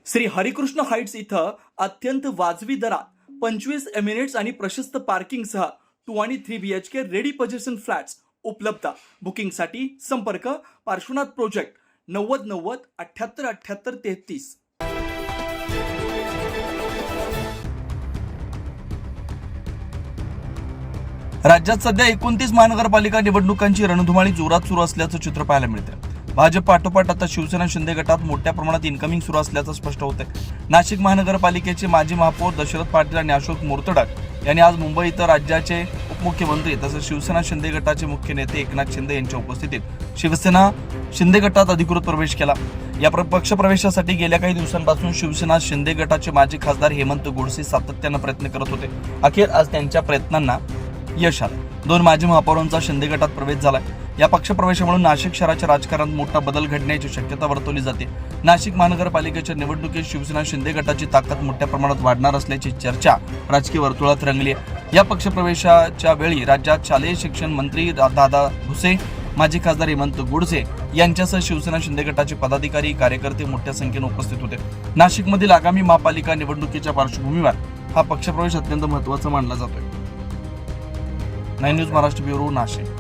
Shri Harikrishna Heights इथं अत्यंत वाजवी दरात 25 एमिरेट्स आणि प्रशस्त पार्किंगसह 2 आणि 3 BHK रेडी पोझिशन फ्लॅट्स उपलब्ध. बुकिंगसाठी संपर्क पार्श्वनाथ प्रोजेक्ट 9090 78 78 33. राज्यात सध्या 29 महानगरपालिका निवडणुकांची रणधुमाळी जोरात सुरू असल्याचं चित्र पाहायला मिळतं. भाजप पाठोपाठ आता शिवसेना शिंदे गटात मोठ्या प्रमाणात इन्कमिंग सुरू असल्याचं स्पष्ट होतंय. नाशिक महानगरपालिकेचे माजी महापौर दशरथ पाटील आणि अशोक मोर्तडक यांनी आज मुंबई इथं राज्याचे उपमुख्यमंत्री तसंच शिवसेना शिंदे गटाचे मुख्य नेते एकनाथ शिंदे यांच्या उपस्थितीत शिवसेना शिंदे गटात अधिकृत प्रवेश केला. या पक्ष प्रवेशासाठी गेल्या काही दिवसांपासून शिवसेना शिंदे गटाचे माजी खासदार हेमंत गोडसे सातत्यानं प्रयत्न करत होते. अखेर आज त्यांच्या प्रयत्नांना यश आलं. 2 माजी महापौरांचा शिंदे गटात प्रवेश झाला. या पक्षप्रवेशामुळे नाशिक शहराच्या राजकारणात मोठा बदल घडण्याची शक्यता वर्तवली जाते. नाशिक महानगरपालिकेच्या निवडणुकीत शिवसेना शिंदे गटाची ताकद मोठ्या प्रमाणात वाढणार असल्याची चर्चा राजकीय वर्तुळात रंगली आहे. या पक्षप्रवेशाच्या वेळी राज्यात शालेय शिक्षण मंत्री दादा भुसे, माजी खासदार हेमंत गोडसे यांच्यासह शिवसेना शिंदे गटाचे पदाधिकारी कार्यकर्ते मोठ्या संख्येने उपस्थित होते. नाशिकमधील आगामी महापालिका निवडणुकीच्या पार्श्वभूमीवर हा पक्षप्रवेश अत्यंत महत्त्वाचा मानला जातोय. 9 न्यूज महाराष्ट्र ब्युरो, नाशिक.